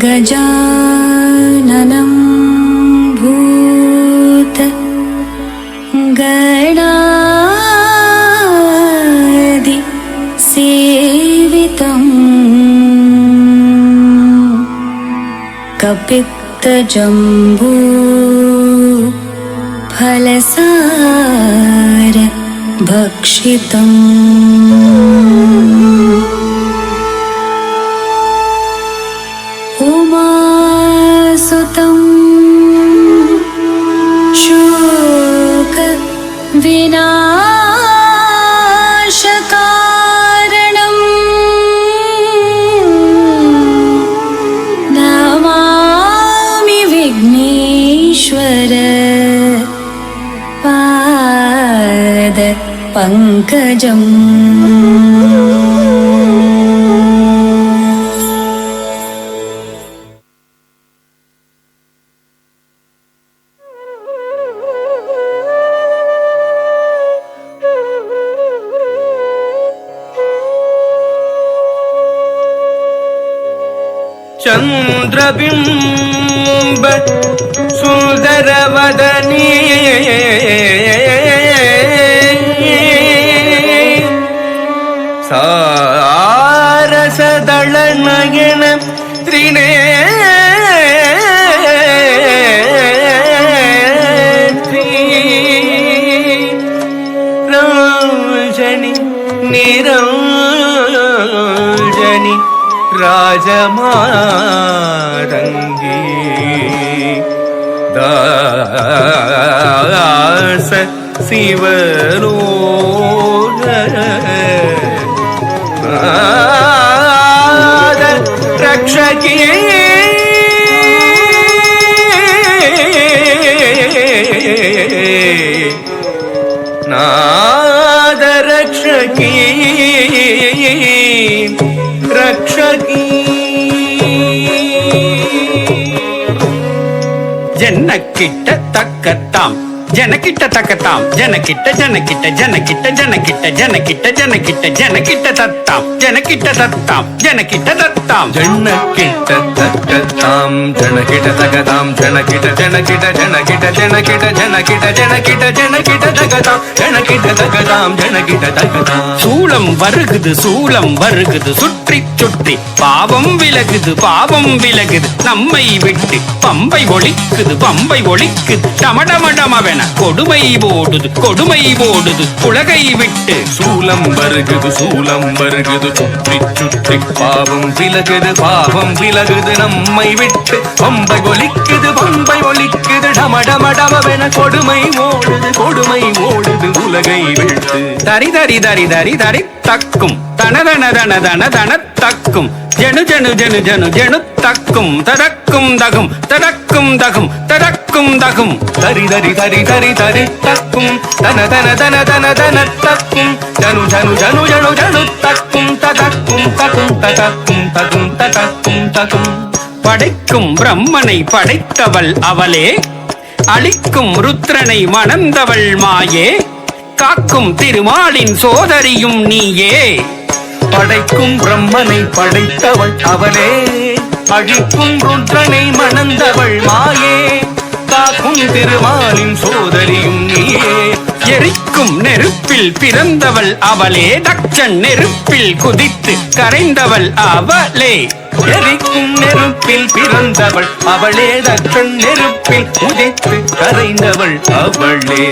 गजाननं भूत गणादि सेवितं कपित्तजम्बू फलसार भक्षितम् उमासुतं शोक विनाशकारणं नमामि विघ्नेश्वर पाद पंकजम्। चंद्रबिंब सुंदरवदनी सारसदलनयन त्रिनेत्री रंजनी निरंजनी राजमारंगी दास शिवलोक रक्षकी नाद रक्षकी रक्षकी जनकिट्ट तक्कताम जनकिट्ट तक्कताम जनकिट्ट जनकिट्ट जनकिट्ट जनकिट्ट जनकिट्ट जनकिट्ट जनकिट्ट तत्ताम जनकिट्ट तत्ताम जनकिट्ट तत्ताम जनकिट्ट तक्कताम जनकिट्ट तक्कताम जनकिट्ट जनकिट्ट जनकिट्ट जनकिट्ट जनकिट्ट जनकिट्ट जनकिट्ट तक्कताम जनकिट्ट तक्कताम जनकिट्ट तक्कताम சூளம் வருகுது சுற்றி சுற்றி பாவம் விலகுது நம்மை விட்டு பம்பை ஒழிக்குது டமடமடமவென கொடுமை ஓடுது உலகை விட்டு சூலம் வருகுது சுற்றி சுற்றி பாவம் விலகுது நம்மை விட்டு பம்பை ஒழிக்குது டமடமடமவென கொடுமை ஓடுது உலகை விட்டு தரி தரி தரி தரி தரி தக்கும் தனதன தன தன தன தக்கும் ஜனு ஜனு ஜனு ஜனு ஜனு தக்கும் தடக்கும் தகும் தடக்கும் தகும் தடக்கும் தகும் தரி தரி தரி தரி தரி தக்கும் தன தன தன தன தன தக்கும் ஜனு ஜனு ஜனு ஜனு ஜனு தக்கும் தடக்கும் தகும் தடக்கும் தகும் தடக்கும் தகும் படைக்கும் பிரம்மனை படைத்தவள் அவளே அளிக்கும் ருத்ரனை மணந்தவள் மாயே காக்கும் திருமாலின் சோதரியும் நீயே படைக்கும் பிரம்மனை படைத்தவள் அவளே அழிக்கும் ருத்ரனை மணந்தவள் மாயே காக்கும் திருமாலின் சோதரியும் நீயே எரிக்கும் நெருப்பில் பிறந்தவள் அவளே தட்சன் நெருப்பில் குதித்து கரைந்தவள் அவளே எரிக்கும் நெருப்பில் பிறந்தவள் அவளே தட்சன் நெருப்பில் குதித்து கரைந்தவள் அவளே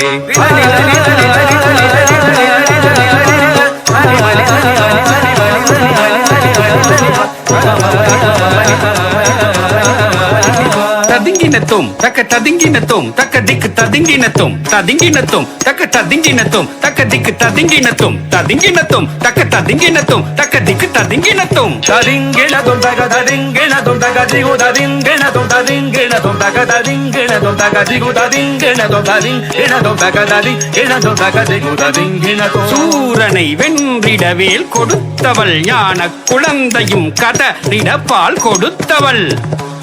ததிங்கினத்தும் தக்க ததிங்கினத்தும் தக்க திக்கு ததிங்கினத்தும் ததிங்கினத்தும் தக்க ததிங்கினத்தும் தக்க திக்கு ததிங்கினத்தும் ததிங்கினத்தும் தக்க ததிங்கினத்தும் தக்க திக்கு ததிங்கினத்தும் ததிங்கினதும் தக ததிங்கினதும் தக திகு ததிங்கினதும் ததிங்கினதும் தக ததிங்கினதும் தக திகு ததிங்கினதும் ததிங்கினதும் தக ததிங்கினதும் தக திகு ததிங்கினதும் சூரனை வென்றிடவேல் கொடுத்தவள் ஞான குழந்தையும் கதறிட பால் கொடுத்தவள்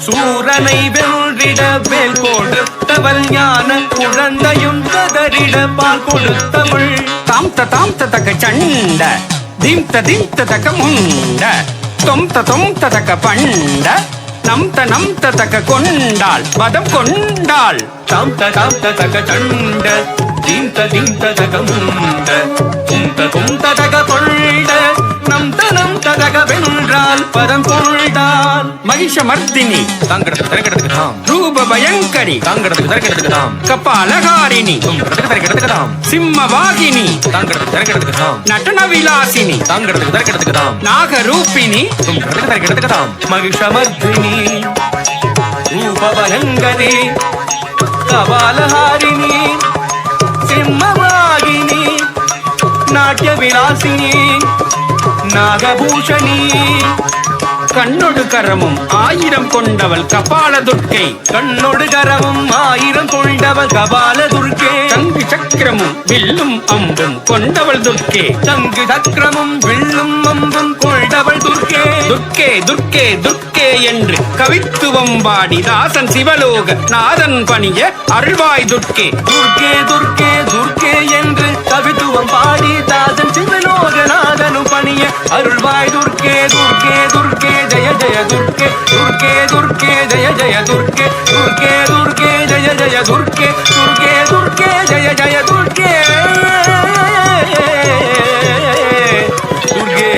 சூரனை வென்றிட வேல் கொடுத்தவள் ஞான குழந்தையும் கதறிட பால் கொடுத்தவள் தாம் தக்க சண்ட தீம் தக்க முண்ட தொம் தக்க பண்ட நம் தக கொண்டாள் பதம் கொண்டாள் தாம் தக சண்ட தீந்த தக முண்ட தும் தக கொண்ட நம் தக வென்றால் பதம் கொண்டால் மகிஷமர்தினி தாங்கடத்துக்கு தரக்கிடத்துக்கு தாம் ரூப பயங்கரி தாங்கடத்துக்கு தரக்கிடத்துக்கு தாம் கபாலகாரிணி தரக்கிடத்துக்கு தாம் சிம்மவாகினி தாங்கடத்துக்கு தரக்கிடத்துக்கு தாம் நடன விலாசினி தாங்கடத்துக்கு தரக்கிடத்துக்கு தாம் நாகரூபிணி தரக்கிடத்துக்கு தாம் மகிஷமர்தினி ரூபபயங்கரி கபாலஹாரிணி சிம்மவாகினி நாட்டிய விலாசினி நாகபூஷணி கண்ணொடு கரமும் 1000 கொண்டவள் கபால துர்க்கை கண்ணொடு கரமும் 1000 கொண்டவள் கபால துர்க்கே சங்கு சக்கரமும் வில்லும் அம்பும் கொண்டவள் துர்க்கே சங்கு சக்கரமும் வில்லும் அம்பும் கொண்டவள் துர்க்கே துர்க்கே துர்க்கே துர்க்கே என்று கவித்துவம் பாடி தாசன் சிவலோக நாதன் பணிய அருள்வாய் துர்க்கே துர்க்கே துர்க்கே துர்க்கே என்று கவித்துவம் பாடி தாசன் சிவலோகநாதனும் பணிய அருள்வாய் துர்க்கே துர்க்கே துர்க்கே ஜய ஜய துர்க்கே துர்க்கே துர்க்கே ஜய ஜய துர்க்கே துர்க்கே துர்க்கே ஜய ஜய துர்க்கே துர்க்கே துர்க்கே ஜய ஜய துர்க்கே துர்க்கே